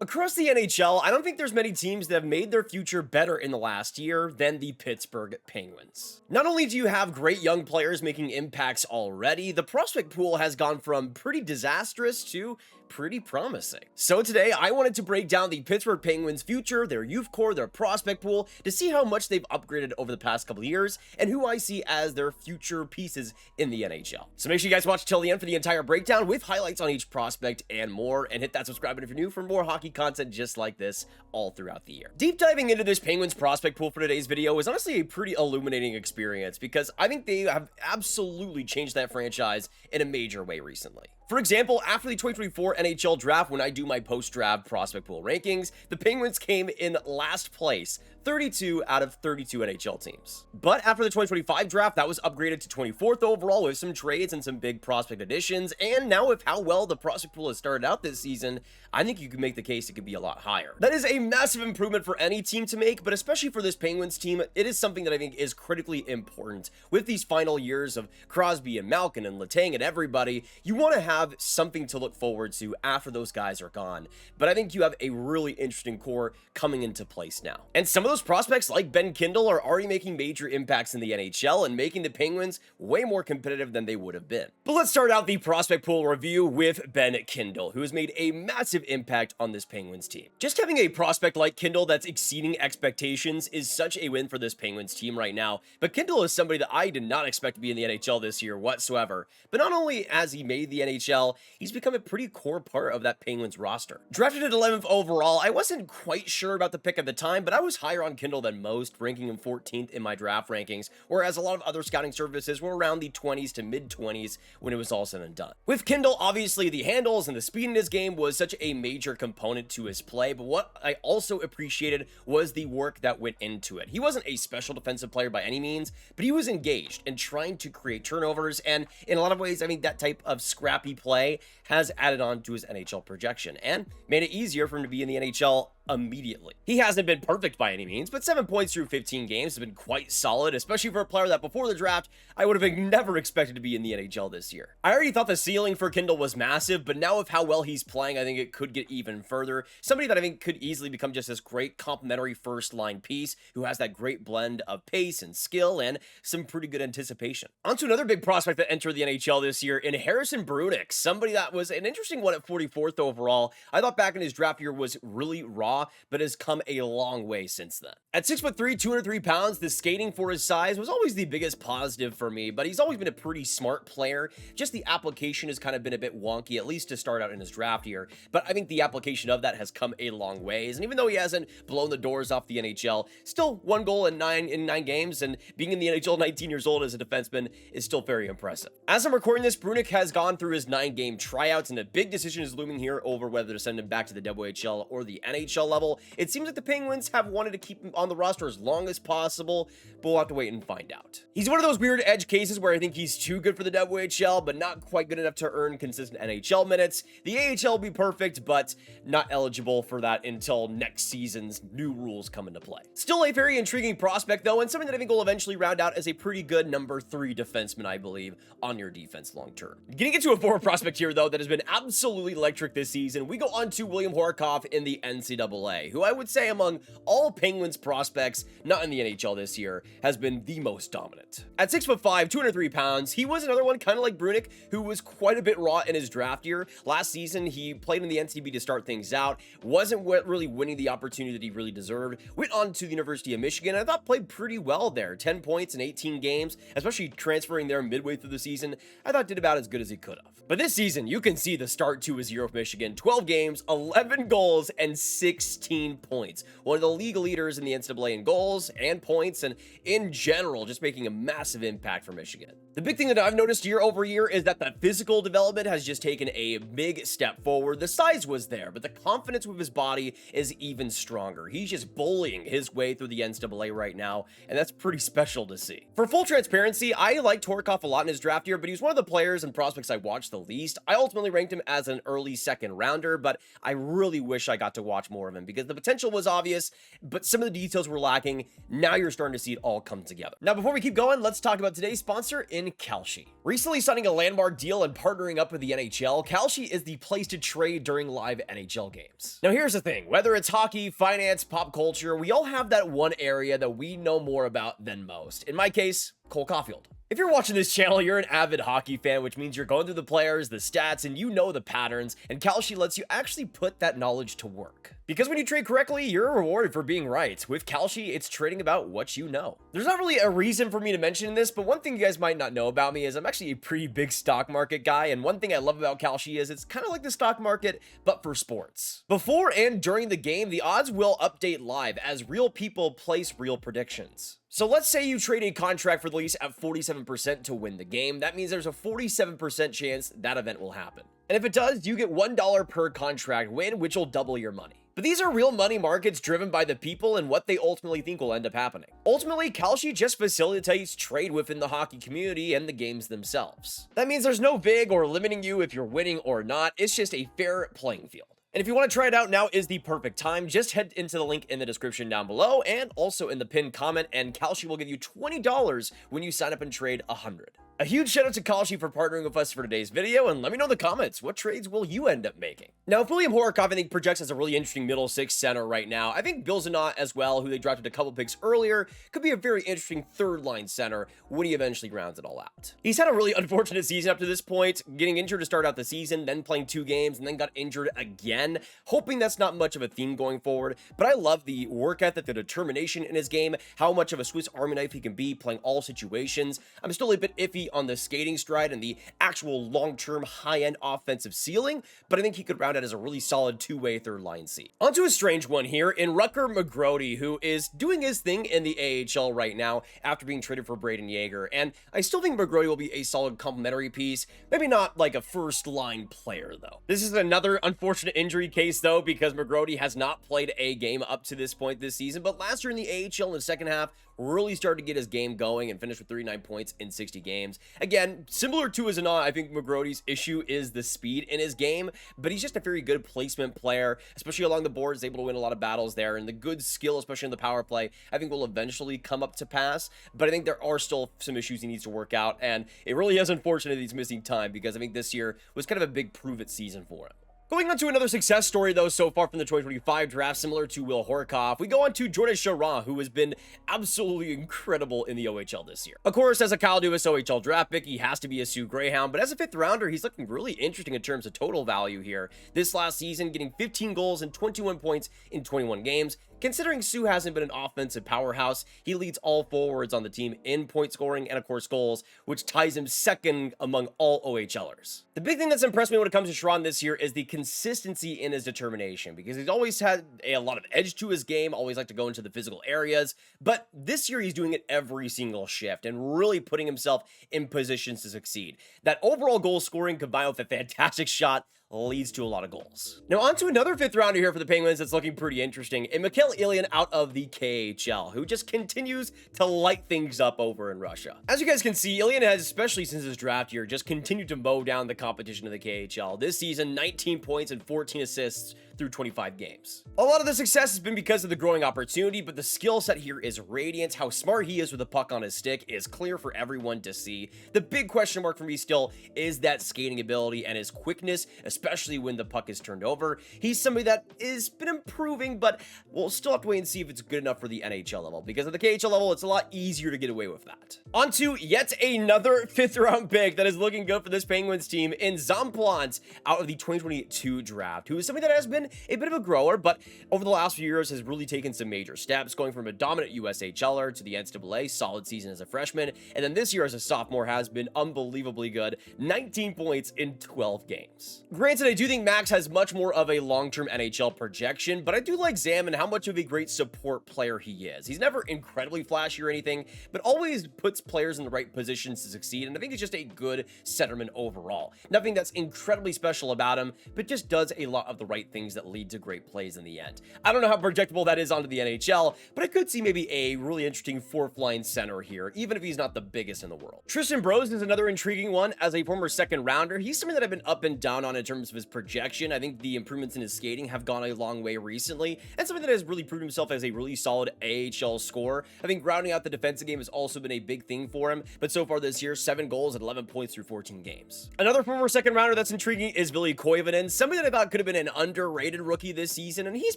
Across the NHL, I don't think there's many teams that have made their future better in the last year than the Pittsburgh Penguins. Not only do you have great young players making impacts already, the prospect pool has gone from pretty disastrous to pretty promising. So today, I wanted to break down the Pittsburgh Penguins' future, their youth core, their prospect pool, to see how much they've upgraded over the past couple of years, and who I see as their future pieces in the NHL. So make sure you guys watch till the end for the entire breakdown, with highlights on each prospect and more, and hit that subscribe button if you're new for more hockey content just like this all throughout the year. Deep diving into this Penguins prospect pool for today's video is honestly a pretty illuminating experience, because I think they have absolutely changed that franchise in a major way recently. For example, after the 2024 NHL draft, when I do my post-draft prospect pool rankings, the Penguins came in last place, 32 out of 32 NHL teams. But after the 2025 draft, that was upgraded to 24th overall with some trades and some big prospect additions, and now with how well the prospect pool has started out this season, I think you could make the case it could be a lot higher. That is a massive improvement for any team to make, but especially for this Penguins team, it is something that I think is critically important. With these final years of Crosby and Malkin and Letang and everybody, you want to have something to look forward to after those guys are gone. But I think you have a really interesting core coming into place now. And some of those prospects like Ben Kindle are already making major impacts in the NHL and making the Penguins way more competitive than they would have been. But let's start out the prospect pool review with Ben Kindle, who has made a massive impact on this Penguins team. Just having a prospect like Kindle that's exceeding expectations is such a win for this Penguins team right now. But Kindle is somebody that I did not expect to be in the NHL this year whatsoever. But not only has he made the NHL, he's become a pretty core part of that Penguins roster. Drafted at 11th overall, I wasn't quite sure about the pick at the time, but I was higher on Kindle than most, ranking him 14th in my draft rankings, whereas a lot of other scouting services were around the 20s to mid-20s when it was all said and done. With Kindle, obviously the handles and the speed in his game was such a major component to his play, but what I also appreciated was the work that went into it. He wasn't a special defensive player by any means, but he was engaged and trying to create turnovers, and in a lot of ways, I think that type of scrappy play has added on to his NHL projection and made it easier for him to be in the NHL immediately. He hasn't been perfect by any means, but 7 points through 15 games has been quite solid, especially for a player that before the draft, I would have never expected to be in the NHL this year. I already thought the ceiling for Kindle was massive, but now with how well he's playing, I think it could get even further. Somebody that I think could easily become just this great complementary first line piece who has that great blend of pace and skill and some pretty good anticipation. On to another big prospect that entered the NHL this year in Harrison Brunicke, somebody that was an interesting one at 44th overall. I thought back in his draft year was really raw, but has come a long way since then. At 6'3", 203 pounds, the skating for his size was always the biggest positive for me, but he's always been a pretty smart player. Just the application has kind of been a bit wonky, at least to start out in his draft year, but I think the application of that has come a long ways, and even though he hasn't blown the doors off the NHL, still 1 goal in nine games, and being in the NHL 19 years old as a defenseman is still very impressive. As I'm recording this, Brunicke has gone through his 9-game tryouts, and a big decision is looming here over whether to send him back to the WHL or the NHL level. It seems like the Penguins have wanted to keep him on the roster as long as possible, but we'll have to wait and find out. He's one of those weird edge cases where I think he's too good for the WHL, but not quite good enough to earn consistent NHL minutes. The AHL will be perfect, but not eligible for that until next season's new rules come into play. Still a very intriguing prospect, though, and something that I think will eventually round out as a pretty good number 3 defenseman, I believe, on your defense long term. Getting into a forward prospect here, though, that has been absolutely electric this season, we go on to William Horcoff in the NCAA, who I would say among all Penguins prospects, not in the NHL this year, has been the most dominant. At 6'5", 203 pounds, he was another one kind of like Brunicke, who was quite a bit raw in his draft year. Last season, he played in the NCB to start things out, wasn't really winning the opportunity that he really deserved, went on to the University of Michigan, I thought played pretty well there, 10 points in 18 games, especially transferring there midway through the season, I thought did about as good as he could have. But this season, you can see the start to his year with Michigan, 12 games, 11 goals, and 16 points. One of the league leaders in the NCAA in goals and points, and in general, just making a massive impact for Michigan. The big thing that I've noticed year over year is that the physical development has just taken a big step forward. The size was there, but the confidence with his body is even stronger. He's just bullying his way through the NCAA right now, and that's pretty special to see. For full transparency, I liked Horcoff a lot in his draft year, but he was one of the players and prospects I watched the least. I ultimately ranked him as an early second rounder, but I really wish I got to watch more of him because the potential was obvious, but some of the details were lacking. Now you're starting to see it all come together. Now, before we keep going, let's talk about today's sponsor in Kalshi. Recently signing a landmark deal and partnering up with the NHL, Kalshi is the place to trade during live NHL games. Now, here's the thing. Whether it's hockey, finance, pop culture, we all have that one area that we know more about than most. In my case, Cole Caulfield. If you're watching this channel, you're an avid hockey fan, which means you're going through the players, the stats, and you know the patterns, and Kalshi lets you actually put that knowledge to work. Because when you trade correctly, you're rewarded for being right. With Kalshi, it's trading about what you know. There's not really a reason for me to mention this, but one thing you guys might not know about me is I'm actually a pretty big stock market guy, and one thing I love about Kalshi is it's kind of like the stock market, but for sports. Before and during the game, the odds will update live as real people place real predictions. So let's say you trade a contract for the lease at 47% to win the game. That means there's a 47% chance that event will happen. And if it does, you get $1 per contract win, which will double your money. But these are real money markets driven by the people and what they ultimately think will end up happening. Ultimately, Kalshi just facilitates trade within the hockey community and the games themselves. That means there's no vig or limiting you if you're winning or not. It's just a fair playing field. And if you want to try it out, now is the perfect time. Just head into the link in the description down below and also in the pinned comment, and Kalshi will give you $20 when you sign up and trade 100. A huge shout out to Kalshi for partnering with us for today's video, and let me know in the comments, what trades will you end up making? Now, William Horcoff, I think, projects as a really interesting middle six center right now. I think Bill Zonnon as well, who they drafted a couple picks earlier, could be a very interesting third line center when he eventually rounds it all out. He's had a really unfortunate season up to this point, getting injured to start out the season, then playing 2 games, and then got injured again. Hoping that's not much of a theme going forward, but I love the work ethic, the determination in his game, how much of a Swiss Army knife he can be playing all situations. I'm still a bit iffy on the skating stride and the actual long-term high-end offensive ceiling, but I think he could round out as a really solid two-way third line seat. Onto a strange one here in Rutger McGrody, who is doing his thing in the AHL right now after being traded for Brayden Yager, and I still think McGrody will be a solid complementary piece, maybe not like a first-line player though. This is another unfortunate injury case though, because McGrody has not played a game up to this point this season, but last year in the AHL in the second half, really started to get his game going and finished with 39 points in 60 games. Again, similar to Zonnon, I think McGrody's issue is the speed in his game, but he's just a very good placement player, especially along the boards, able to win a lot of battles there, and the good skill, especially in the power play, I think will eventually come up to pass, but I think there are still some issues he needs to work out, and it really is unfortunate that he's missing time because I think this year was kind of a big prove-it season for him. Going on to another success story, though, so far from the 2025 draft, similar to Will Horcoff, we go on to Jordan Charron, who has been absolutely incredible in the OHL this year. Of course, as a Kyle Dubas OHL draft pick, he has to be a Sioux Greyhound, but as a 5th rounder, he's looking really interesting in terms of total value here. This last season, getting 15 goals and 21 points in 21 games. Considering Sioux hasn't been an offensive powerhouse, he leads all forwards on the team in point scoring and, of course, goals, which ties him second among all OHLers. The big thing that's impressed me when it comes to Charron this year is the consistency in his determination, because he's always had a lot of edge to his game, always like to go into the physical areas, but this year he's doing it every single shift and really putting himself in positions to succeed. That overall goal scoring combined with a fantastic shot leads to a lot of goals. Now on to another 5th rounder here for the Penguins that's looking pretty interesting, and Nicolas Lefebvre out of the KHL, who just continues to light things up over in Russia. As you guys can see, Ilen has, especially since his draft year, just continued to mow down the competition of the KHL. This season, 19 points and 14 assists through 25 games. A lot of the success has been because of the growing opportunity, but the skill set here is radiant. How smart he is with the puck on his stick is clear for everyone to see. The big question mark for me still is that skating ability and his quickness, especially when the puck is turned over. He's somebody that has been improving, but we'll still have to wait and see if it's good enough for the NHL level, because at the KHL level, it's a lot easier to get away with that. On to yet another 5th round pick that is looking good for this Penguins team in Zamplants out of the 2022 draft, who is somebody that has been a bit of a grower, but over the last few years has really taken some major steps, going from a dominant USHLer to the NCAA, solid season as a freshman, and then this year as a sophomore has been unbelievably good, 19 points in 12 games. Granted, I do think Max has much more of a long-term NHL projection, but I do like Zam and how much of a great support player he is. He's never incredibly flashy or anything, but always puts players in the right positions to succeed, and I think he's just a good centerman overall. Nothing that's incredibly special about him, but just does a lot of the right things that that lead to great plays in the end. I don't know how projectable that is onto the NHL, but I could see maybe a really interesting fourth line center here, even if he's not the biggest in the world. Tristan Brose is another intriguing one. As a former second rounder, he's something that I've been up and down on in terms of his projection. I think the improvements in his skating have gone a long way recently, and something that has really proved himself as a really solid AHL scorer. I think rounding out the defensive game has also been a big thing for him, but so far this year, 7 goals and 11 points through 14 games. Another former second rounder that's intriguing is Ville Koivunen, somebody that I thought could have been an underrated rookie this season, and he's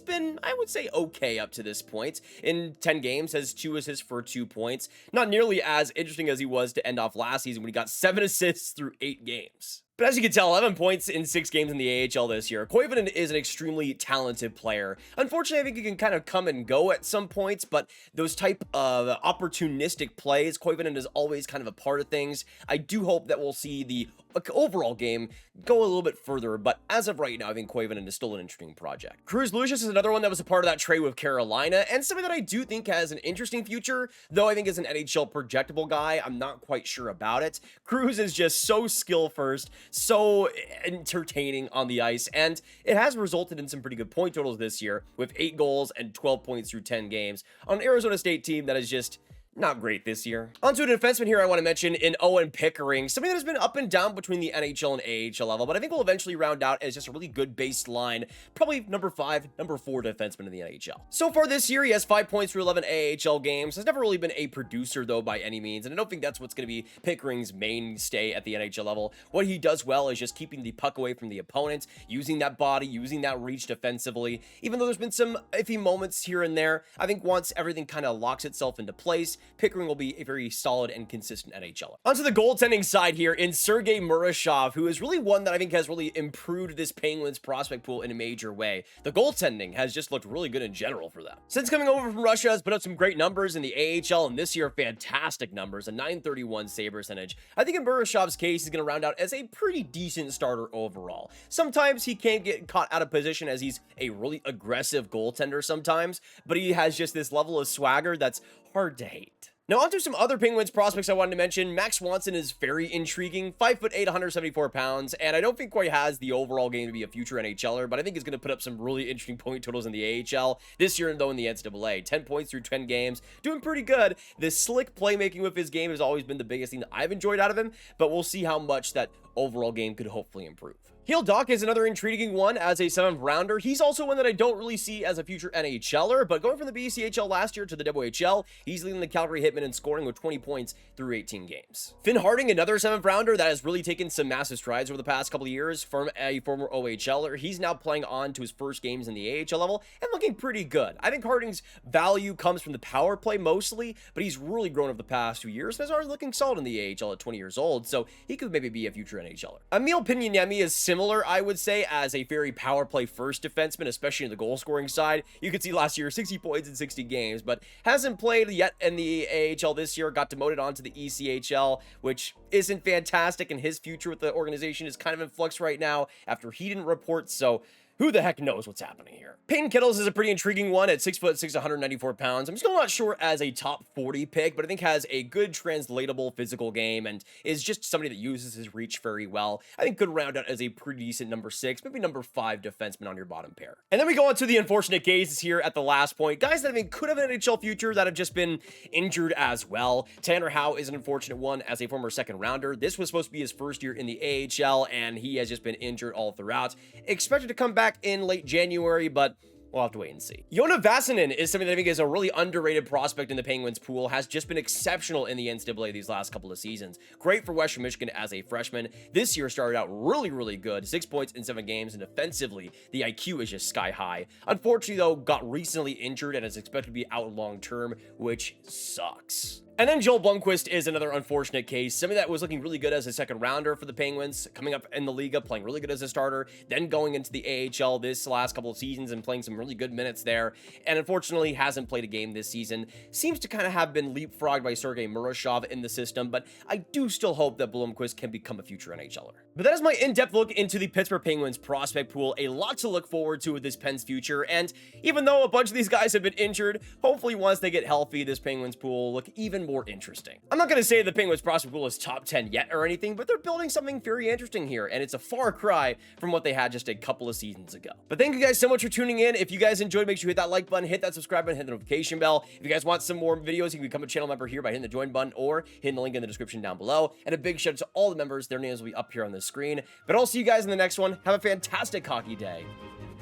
been, I would say, okay up to this point. In 10 games, has 2 assists for 2 points. Not nearly as interesting as he was to end off last season when he got 7 assists through 8 games. But as you can tell, 11 points in 6 games in the AHL this year. Koivunen is an extremely talented player. Unfortunately, I think he can kind of come and go at some points, but those type of opportunistic plays, Koivunen is always kind of a part of things. I do hope that we'll see the overall game go a little bit further, but as of right now, I think Koivunen is still an interesting project. Cruz Lucius is another one that was a part of that trade with Carolina, and something that I do think has an interesting future, though I think as an NHL projectable guy, I'm not quite sure about it. Cruz is just so skill first, so entertaining on the ice, and it has resulted in some pretty good point totals this year, with 8 goals and 12 points through 10 games on an Arizona State team that is just not great this year. Onto a defenseman here I want to mention in Owen Pickering, something that has been up and down between the NHL and AHL level, but I think will eventually round out as just a really good baseline, probably number 5, number 4 defenseman in the NHL. So far this year, he has 5 points through 11 AHL games, has never really been a producer though by any means, and I don't think that's what's going to be Pickering's mainstay at the NHL level. What he does well is just keeping the puck away from the opponent, using that body, using that reach defensively, even though there's been some iffy moments here and there. I think once everything kind of locks itself into place, Pickering will be a very solid and consistent NHLer. Onto the goaltending side here in Sergei Murashov, who is really one that I think has really improved this Penguins prospect pool in a major way. The goaltending has just looked really good in general for them. Since coming over from Russia, has put up some great numbers in the AHL, and this year fantastic numbers, a .931 save percentage. I think in Murashov's case, he's going to round out as a pretty decent starter overall. Sometimes he can't get caught out of position as he's a really aggressive goaltender sometimes, but he has just this level of swagger that's hard to hate. Now onto some other Penguins prospects I wanted to mention. Max Swanson is very intriguing, 5'8", 174 pounds, and I don't think quite has the overall game to be a future NHLer, but I think he's going to put up some really interesting point totals in the AHL this year, though in the NCAA. 10 points through 10 games, doing pretty good. The slick playmaking with his game has always been the biggest thing that I've enjoyed out of him, but we'll see how much that overall game could hopefully improve. Heel Doc is another intriguing one as a 7th rounder. He's also one that I don't really see as a future NHLer, but going from the BCHL last year to the WHL, he's leading the Calgary Hitmen in scoring with 20 points through 18 games. Finn Harding, another 7th rounder that has really taken some massive strides over the past couple of years from a former OHLer. He's now playing on to his first games in the AHL level and looking pretty good. I think Harding's value comes from the power play mostly, but he's really grown over the past 2 years and is already looking solid in the AHL at 20 years old, so he could maybe be a future NHLer. Emil Pignaniemi is similar, I would say, as a very power play first defenseman, especially in the goal scoring side. You could see last year 60 points in 60 games, but hasn't played yet in the AHL this year, got demoted onto the ECHL, which isn't fantastic, and his future with the organization is kind of in flux right now after he didn't report, so who the heck knows what's happening here. Peyton Kittles is a pretty intriguing one at 6'6", 194 pounds. I'm still not sure as a top 40 pick, but I think has a good translatable physical game and is just somebody that uses his reach very well. I think could round out as a pretty decent number 6, maybe number 5 defenseman on your bottom pair. And then we go on to the unfortunate cases here at the last point. Guys that I think could have an NHL future that have just been injured as well. Tanner Howe is an unfortunate one as a former 2nd rounder. This was supposed to be his first year in the AHL, and he has just been injured all throughout. Expected to come back in late January, but we'll have to wait and see. Joona Vasanen is something that I think is a really underrated prospect in the Penguins pool, has just been exceptional in the NCAA these last couple of seasons. Great for Western Michigan as a freshman. This year started out really good, 6 points in 7 games, and defensively, the IQ is just sky high. Unfortunately, though, got recently injured and is expected to be out long term, which sucks. And then Joel Blomqvist is another unfortunate case. Somebody that was looking really good as a 2nd rounder for the Penguins, coming up in the Liga, playing really good as a starter, then going into the AHL this last couple of seasons and playing some really good minutes there, and unfortunately hasn't played a game this season. Seems to kind of have been leapfrogged by Sergei Murashov in the system, but I do still hope that Blomqvist can become a future NHLer. But that is my in-depth look into the Pittsburgh Penguins prospect pool. A lot to look forward to with this Pens future, and even though a bunch of these guys have been injured, hopefully once they get healthy, this Penguins pool will look even more interesting. I'm not going to say the Penguins prospect pool is top 10 yet or anything, but they're building something very interesting here, and it's a far cry from what they had just a couple of seasons ago. But thank you guys so much for tuning in. If you guys enjoyed, make sure you hit that like button, hit that subscribe button, hit the notification bell. If you guys want some more videos, you can become a channel member here by hitting the join button or hitting the link in the description down below. And a big shout out to all the members. Their names will be up here on the screen. But I'll see you guys in the next one. Have a fantastic hockey day,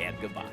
and goodbye.